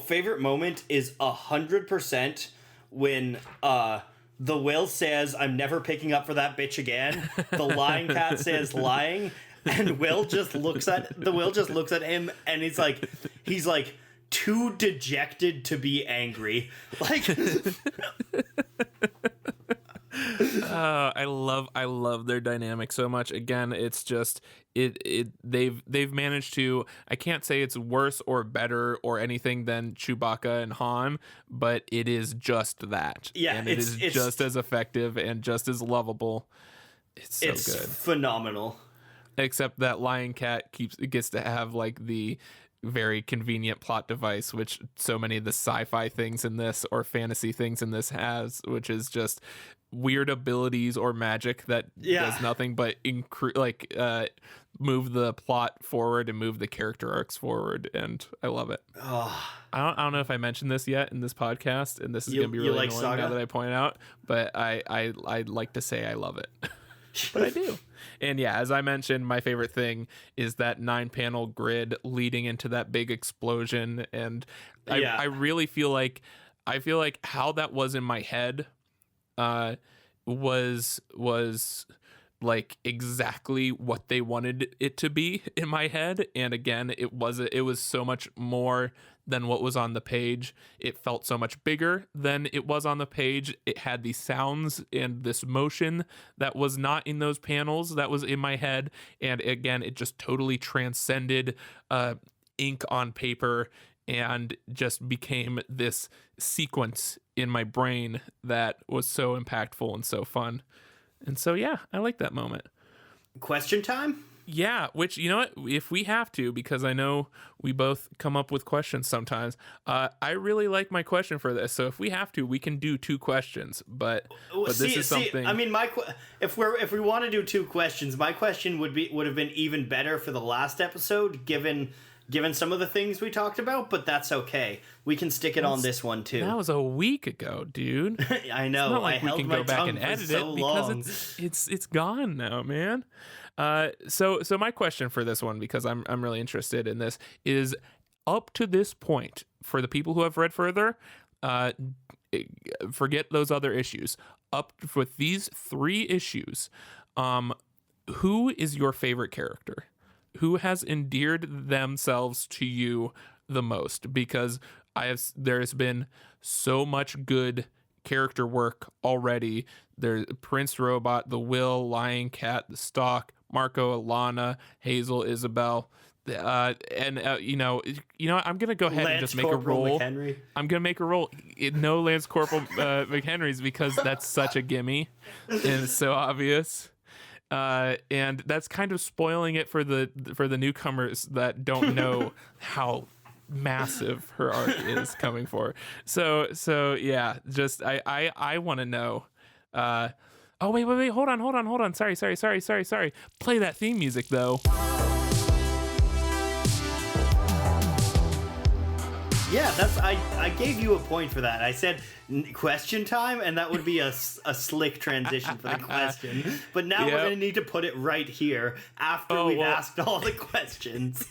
Favorite moment is 100% when the Will says, "I'm never picking up for that bitch again." The lying cat says lying, and Will just looks at him, and he's like too dejected to be angry. Like I love their dynamic so much. Again, it's just they've managed to, I can't say it's worse or better or anything than Chewbacca and Han, but it is just that. Yeah, and it's just as effective and just as lovable. It's so good. Phenomenal. Except that Lion Cat gets to have like the very convenient plot device, which so many of the sci-fi things in this or fantasy things in this has, which is just weird abilities or magic that does nothing but move the plot forward and move the character arcs forward, and I love it. I don't know if I mentioned this yet in this podcast, and this is gonna be really annoying Saga? Now that I point out, but I like to say I love it. But I do. And yeah, as I mentioned, my favorite thing is that 9-panel grid leading into that big explosion, and I really feel like how that was in my head was like exactly what they wanted it to be in my head. And again, it was so much more than what was on the page. It felt so much bigger than it was on the page. It had these sounds and this motion that was not in those panels that was in my head. And again, it just totally transcended ink on paper and just became this sequence in my brain that was so impactful and so fun. And so, yeah, I like that moment. Question time? Yeah, which, you know what, if we have to, because I know we both come up with questions sometimes, I really like my question for this. So if we have to, we can do 2 questions. But this is something. I mean, if we want to do 2 questions, my question would have been even better for the last episode, given some of the things we talked about. But that's okay. We can stick it on this one too. That was a week ago, dude. I know. It's not like I we can go back and edit it because it's gone now, man. So my question for this one, because I'm really interested in this, is up to this point, for the people who have read further, forget those other issues. Up with these 3 issues, who is your favorite character? Who has endeared themselves to you the most? Because there's been so much good character work already. There's Prince Robot, the Will, Lion Cat, the Stalk, Marco, Alana, Hazel, Isabel, and you know, I'm gonna go ahead Lance and just make Corporal a roll. McHenry. I'm gonna make a roll. No Lance Corporal McHenry's, because that's such a gimme and it's so obvious. And that's kind of spoiling it for the newcomers that don't know how massive her arc is coming for. So yeah, just I want to know. Oh wait, hold on. Sorry. Play that theme music though. Yeah, I gave you a point for that. I said question time, and that would be a slick transition for the question. But now we're going to need to put it right here after we've asked all the questions.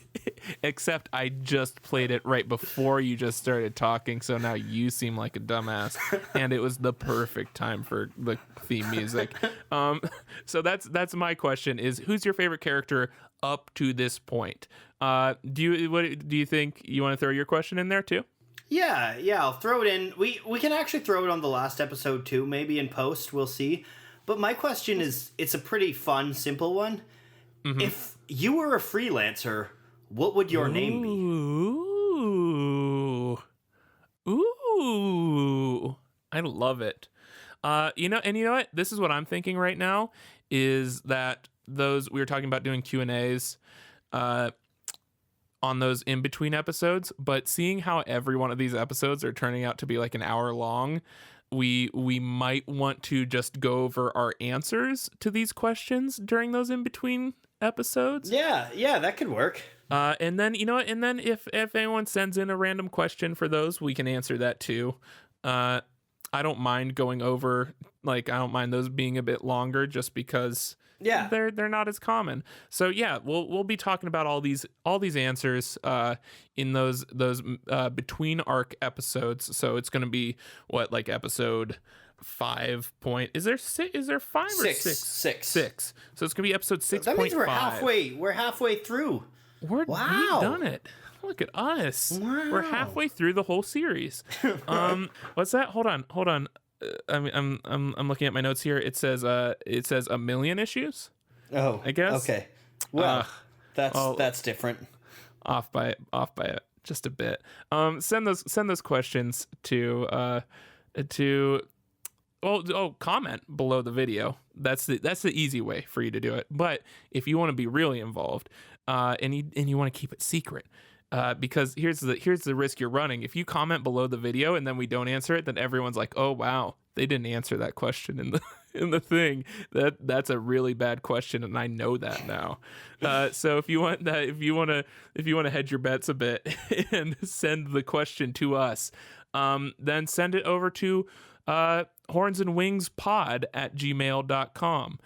Except I just played it right before you just started talking, so now you seem like a dumbass, and it was the perfect time for the theme music. So that's my question: is who's your favorite character up to this point? Do you think you want to throw your question in there too? Yeah, I'll throw it in. We can actually throw it on the last episode too, maybe in post, we'll see. But my question is, it's a pretty fun, simple one. Mm-hmm. If you were a freelancer, what would your name be? Ooh, I love it. You know what? This is what I'm thinking right now, is that we were talking about doing Q&As, on those in between episodes, but seeing how every one of these episodes are turning out to be like an hour long, we might want to just go over our answers to these questions during those in between episodes. Yeah, that could work. And then, you know what? And then if anyone sends in a random question for those, we can answer that too. I don't mind going over, like, I don't mind those being a bit longer, just because they're not as common. So yeah, we'll be talking about all these answers in those between arc episodes. So it's going to be like episode 5 point. Is there 5 or 6? 6. So it's going to be episode 6.5. That means we're halfway through. We've done it. Look at us. Wow. We're halfway through the whole series. What's that? Hold on. I'm looking at my notes here. It says a million issues. Oh, I guess. Okay. Well, that's different. Off by just a bit. Send those questions to comment below the video. That's the easy way for you to do it. But if you want to be really involved, and you want to keep it secret, because here's the risk you're running. If you comment below the video and then we don't answer it, then everyone's like, oh wow, they didn't answer that question in the thing. That's a really bad question, and I know that now. So if you want to hedge your bets a bit and send the question to us, then send it over to hornsandwingspod@gmail.com.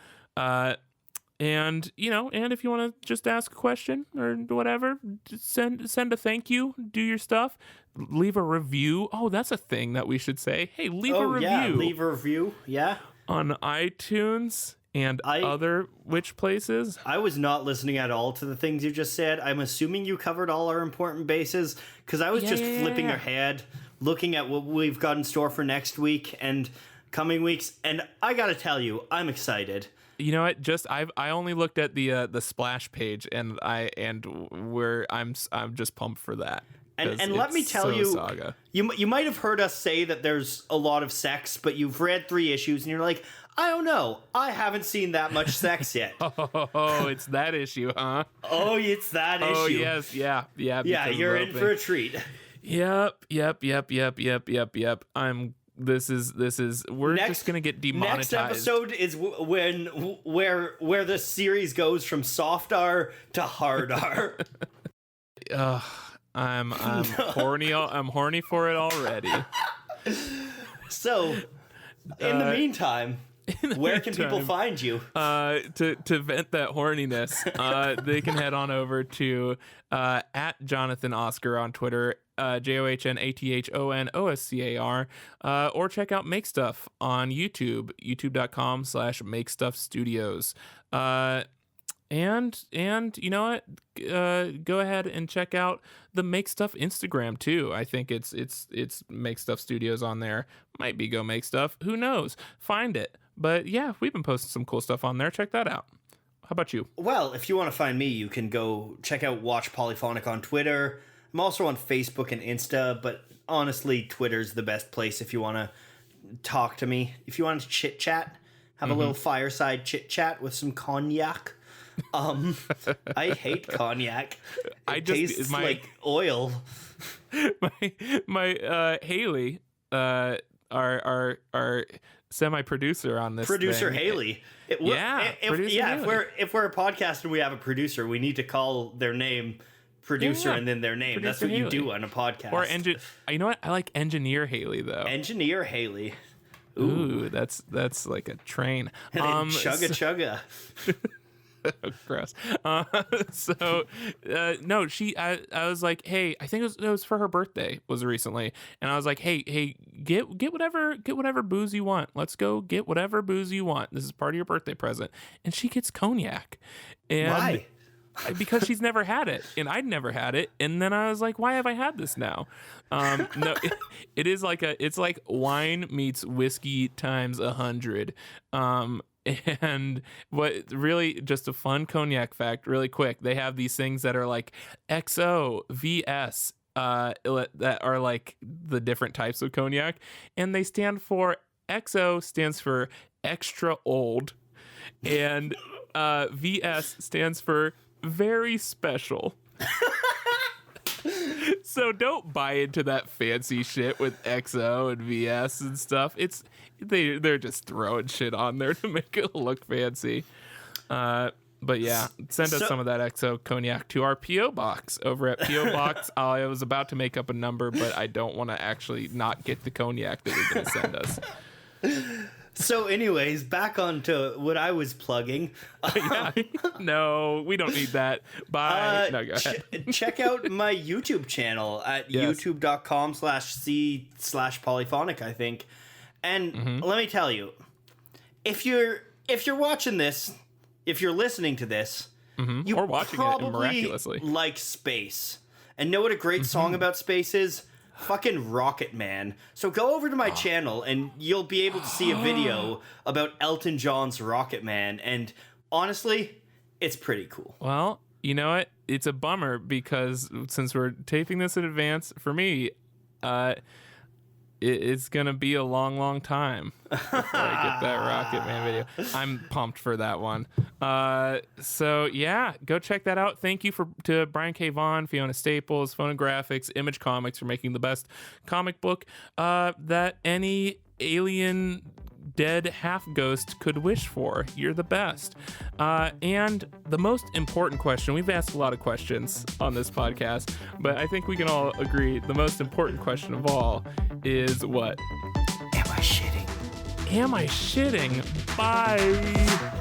And if you want to just ask a question or whatever, just send a thank you, do your stuff, leave a review. Oh, that's a thing that we should say. Hey, leave a review. Yeah, leave a review. Yeah. On iTunes. and other witch places. I was not listening at all to the things you just said. I'm assuming you covered all our important bases, because I was just flipping ahead, looking at what we've got in store for next week and coming weeks, and I gotta tell you, I'm excited. You know what? I only looked at the splash page, and I'm just pumped for that. And let me tell you, Saga. you might have heard us say that there's a lot of sex, but you've read 3 issues and you're like, I don't know, I haven't seen that much sex yet. Oh, it's that issue, huh? Oh, it's that issue. Oh, yes, yeah. Yeah, you're in for a treat. Yep. We're just gonna get demonetized. Next episode is where the series goes from soft R to hard R. I'm horny. I'm horny for it already. So, in the meantime, where can people find you? To vent that horniness, they can head on over to at Jonathan Oscar on Twitter, JohnAthonoscar, or check out Make Stuff on YouTube, youtube.com/MakeStuffStudios. And you know what? Go ahead and check out the Make Stuff Instagram too. I think it's Make Stuff Studios on there. Might be Go Make Stuff. Who knows? Find it. But yeah, we've been posting some cool stuff on there. Check that out. How about you? Well, if you want to find me, you can go check out Watch Polyphonic on Twitter. I'm also on Facebook and Insta, but honestly, Twitter's the best place if you want to talk to me. If you want to chit chat, have a little fireside chit chat with some cognac. I hate cognac. It tastes like oil. My Haley, our semi-producer on this. Producer thing. Haley. If we're a podcast and we have a producer, we need to call their name producer and then their name. Producer That's what Haley. You do on a podcast. Or you know what? I like engineer Haley though. Engineer Haley. Ooh, that's like a train. Chugga. Gross. No, I was like, hey, I think it was for her birthday was recently, and I was like, hey, get whatever booze you want. Let's go get whatever booze you want. This is part of your birthday present. And she gets cognac. And why? Because she's never had it, and I'd never had it. And then I was like, why have I had this now? No, it's like wine meets whiskey times 100. And what really just a fun cognac fact really quick, they have these things that are like XO, VS, that are like the different types of cognac, and they stand for XO stands for extra old, and VS stands for very special. So don't buy into that fancy shit with XO and VS and stuff. They're just throwing shit on there to make it look fancy. But yeah, send us some of that XO cognac to our P.O. box over at P.O. Box. I was about to make up a number, but I don't want to actually not get the cognac that you're going to send us. So anyways, back on to what I was plugging. No, we don't need that. Bye. No, go ahead. Check out my YouTube channel at youtube.com/c/polyphonic, I think. And let me tell you, if you're watching this, if you're listening to this, you or watching probably it miraculously like space. And know what a great song about space is? Fucking Rocket Man. So go over to my channel and you'll be able to see a video about Elton John's Rocket Man. And honestly, it's pretty cool. Well, you know what? It's a bummer because since we're taping this in advance, for me, it's going to be a long time before I get that Rocket Man video. I'm pumped for that one. So yeah, go check that out. Thank you to Brian K. Vaughan, Fiona Staples, Phonographics, Image Comics for making the best comic book that any alien dead half ghost could wish for. You're the best. And the most important question, we've asked a lot of questions on this podcast, but I think we can all agree the most important question of all is what? Am I shitting? Am I shitting? Bye.